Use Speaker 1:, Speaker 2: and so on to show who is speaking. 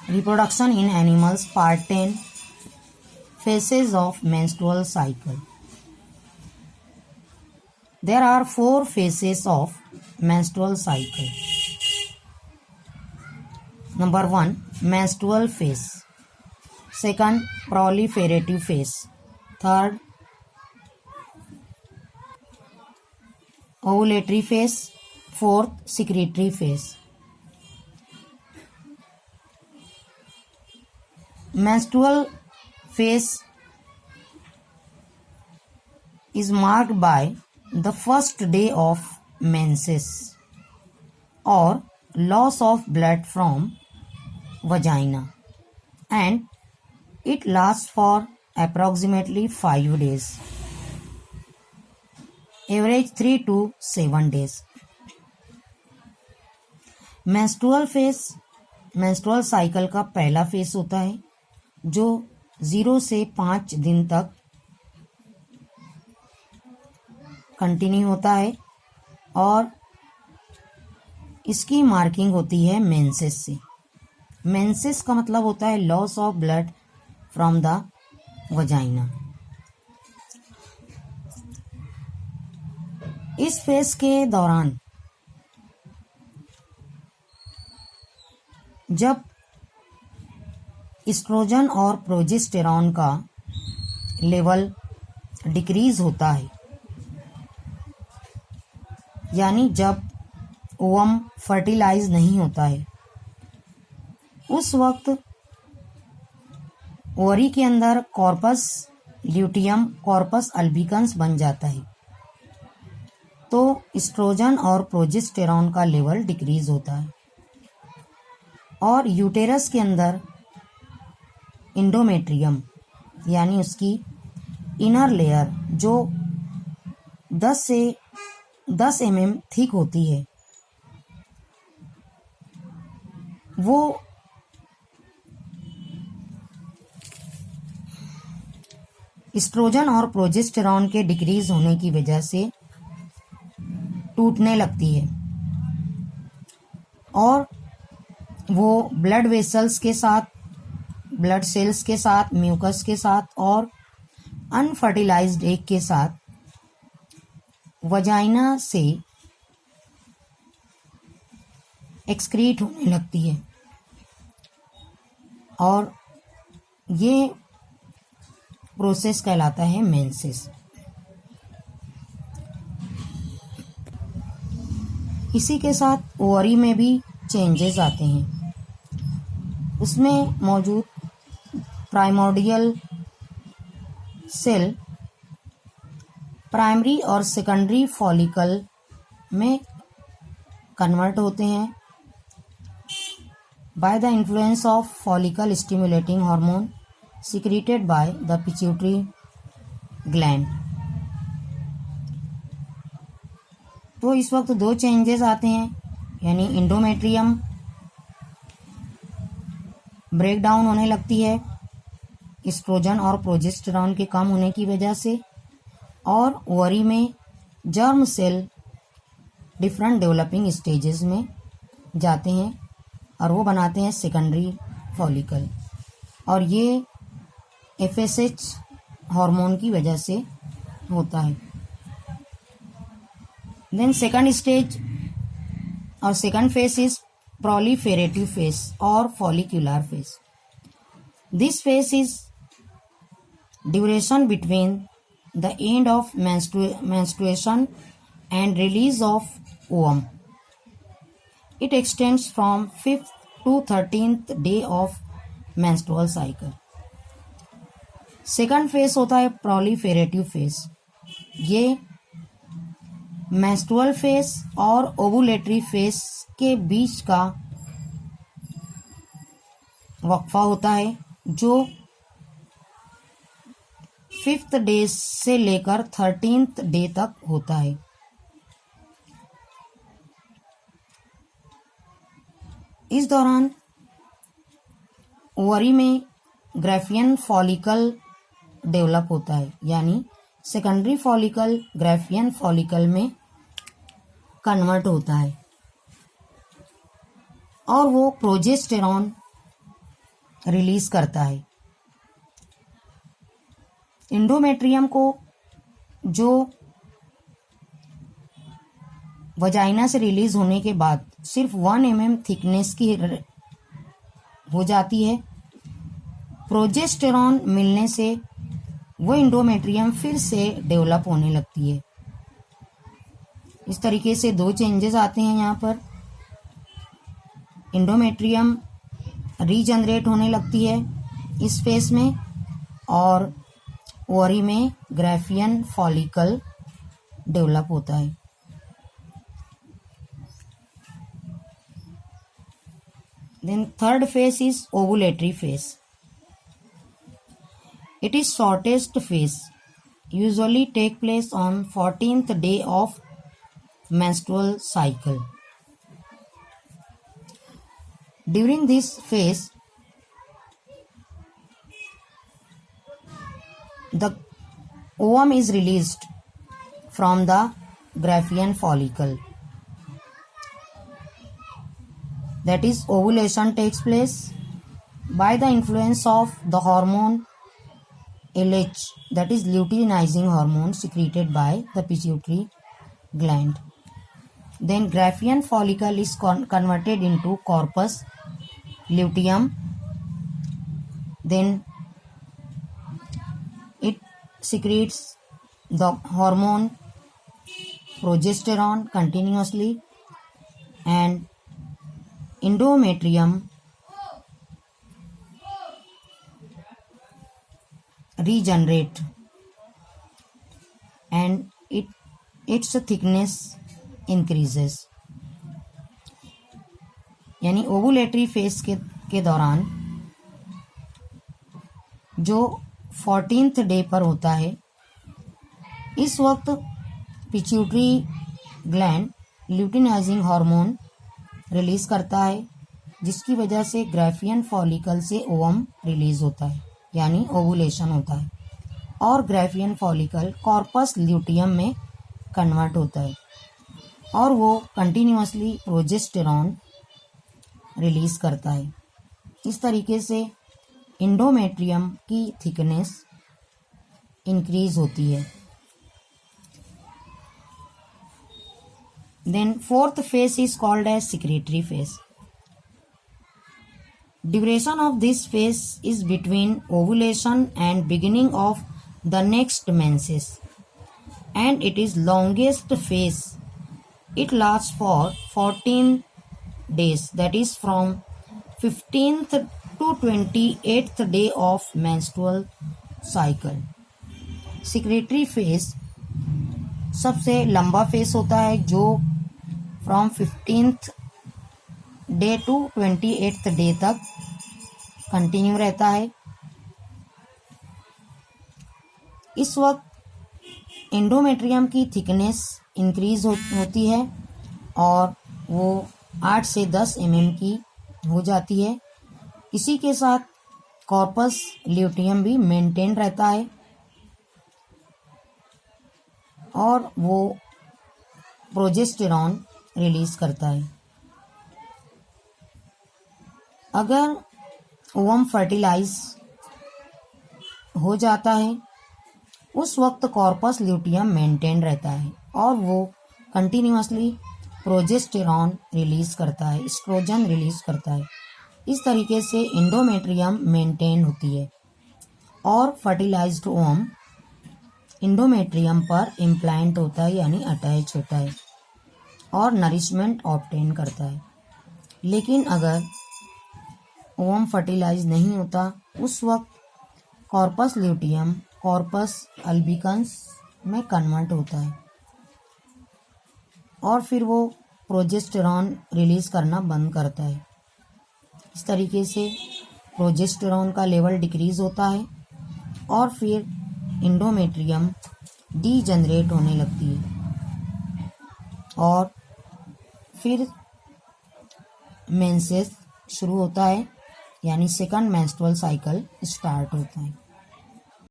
Speaker 1: Reproduction in animals, part 10. Phases of menstrual cycle. There are 4 phases of menstrual cycle. Number 1, menstrual phase. Second, proliferative phase. Third, ovulatory phase. Fourth, secretory phase. Menstrual phase is marked by the first day of menses or loss of blood from vagina, and it lasts for approximately 5 days, average 3 to 7 days. Menstrual face menstrual cycle का पहला face होता है जो 0 से 5 दिन तक continue होता है और इसकी मार्किंग होती है मेंसेस से। मेंसेस का मतलब होता है loss of blood from the vagina. इस फेस के दौरान जब एस्ट्रोजन और प्रोजेस्टेरॉन का लेवल डिक्रीज होता है, यानी जब ओवम फर्टिलाइज नहीं होता है, उस वक्त ओवरी के अंदर कॉर्पस ल्यूटियम कॉर्पस अल्बिकन्स बन जाता है, तो एस्ट्रोजन और प्रोजेस्टेरॉन का लेवल डिक्रीज होता है और यूटेरस के अंदर इंडोमेट्रियम यानी उसकी इनर लेयर जो 10 से 10 mm थिक होती है, वो एस्ट्रोजन और प्रोजेस्टेरॉन के डिक्रीज होने की वजह से टूटने लगती है और वो ब्लड वेसल्स के साथ, ब्लड सेल्स के साथ, म्यूकस के साथ और अनफर्टिलाइज्ड एग के साथ वजाइना से एक्सक्रीट होने लगती है और ये प्रोसेस कहलाता है मेंसेस। इसी के साथ ओवरी में भी चेंजेस आते हैं। उसमें मौजूद प्राइमोर्डियल सेल प्राइमरी और सेकेंडरी फॉलिकल में कन्वर्ट होते हैं by the influence of follicle stimulating hormone secreted by the pituitary gland. तो इस वक्त 2 चेंजेस आते हैं, यानी इंडोमेट्रियम ब्रेक डाउन होने लगती है एस्ट्रोजन और प्रोजेस्टेरॉन के कम होने की वजह से, और ओवरी में germ cell different developing stages में जाते हैं और वो बनाते हैं सेकेंडरी फॉलिकल, और ये एफएसएच हार्मोन की वजह से होता है। देन सेकंड स्टेज और second phase is proliferative phase or follicular phase. This phase is duration between the end of menstruation and release of ovum. It extends from 5th to 13th day of menstrual cycle. Second phase होता है proliferative phase. ये menstrual phase और ovulatory phase के बीच का वक्फा होता है जो 5th day से लेकर 13th डे तक होता है। इस दौरान ओवरी में ग्राफियन फॉलिकल डेवलप होता है, यानी सेकेंडरी फॉलिकल ग्राफियन फॉलिकल में कन्वर्ट होता है और वो प्रोजेस्टेरॉन रिलीज करता है। इंडोमेट्रियम को जो वजाइना से रिलीज होने के बाद सिर्फ 1 mm थिकनेस की हो जाती है। प्रोजेस्टेरॉन मिलने से वो इंडोमेट्रियम फिर से डेवलप होने लगती है। इस तरीके से 2 चेंजेस आते हैं यहाँ पर। इंडोमेट्रियम रीजनरेट होने लगती है इस फेस में, और ओवरी में ग्राफियन फॉलिकल डेवलप होता है। Then third phase is ovulatory phase. It is shortest phase, usually take place on 14th day of menstrual cycle. During this phase, the ovum is released from the Graafian follicle. That is, ovulation takes place by the influence of the hormone LH, that is luteinizing hormone secreted by the pituitary gland. Then Graafian follicle is converted into corpus luteum. Then it secretes the hormone progesterone continuously, and endometrium regenerate and its thickness increases. यानी ovulatory phase के दौरान जो 14th day पर होता है, इस वक्त pituitary gland luteinizing hormone release करता है, जिसकी वजह से ग्राफियन फॉलिकल से ओवम रिलीज होता है, यानी ओवुलेशन होता है, और ग्राफियन फॉलिकल कॉर्पस ल्यूटियम में कन्वर्ट होता है और वो कंटिन्यूअसली प्रोजेस्टेरॉन रिलीज करता है। इस तरीके से इंडोमेट्रियम की थिकनेस इंक्रीज होती है। Then fourth phase is called as secretory phase. Duration of this phase is between ovulation and beginning of the next menses, and it is longest phase. It lasts for 14 days, that is from 15th to 28th day of menstrual cycle. Secretory phase सबसे लंबा face होता है, जो from 15th day to 28th डे तक continue रहता है। इस वक्त एंडोमेट्रियम की थिकनेस इंक्रीज होती है और वो 8 से 10 mm की हो जाती है। इसी के साथ कॉर्पस ल्यूटियम भी मेंटेन रहता है और वो प्रोजेस्टेरॉन रिलीज करता है। अगर ओवम फर्टिलाइज हो जाता है, उस वक्त कॉर्पस ल्यूटियम मेंटेन रहता है और वो कंटिन्यूअसली प्रोजेस्टेरॉन रिलीज करता है, एस्ट्रोजन रिलीज करता है। इस तरीके से एंडोमेट्रियम मेंटेन होती है और फर्टिलाइज्ड ओवम इंडोमेट्रियम पर इम्प्लांट होता है, यानी अटैच होता है और नरिशमेंट ऑब्टेन करता है। लेकिन अगर ओवम फर्टिलाइज नहीं होता, उस वक्त कॉर्पस ल्यूटियम कॉर्पस अल्बिकन्स में कन्वर्ट होता है और फिर वो प्रोजेस्टेरॉन रिलीज करना बंद करता है। इस तरीके से प्रोजेस्टेरॉन का लेवल डिक्रीज होता है और फिर इंडोमेट्रियम डीजनरेट होने लगती है और फिर मेंसेस शुरू होता है, यानी सेकंड मेंस्ट्रुअल साइकिल स्टार्ट होता है।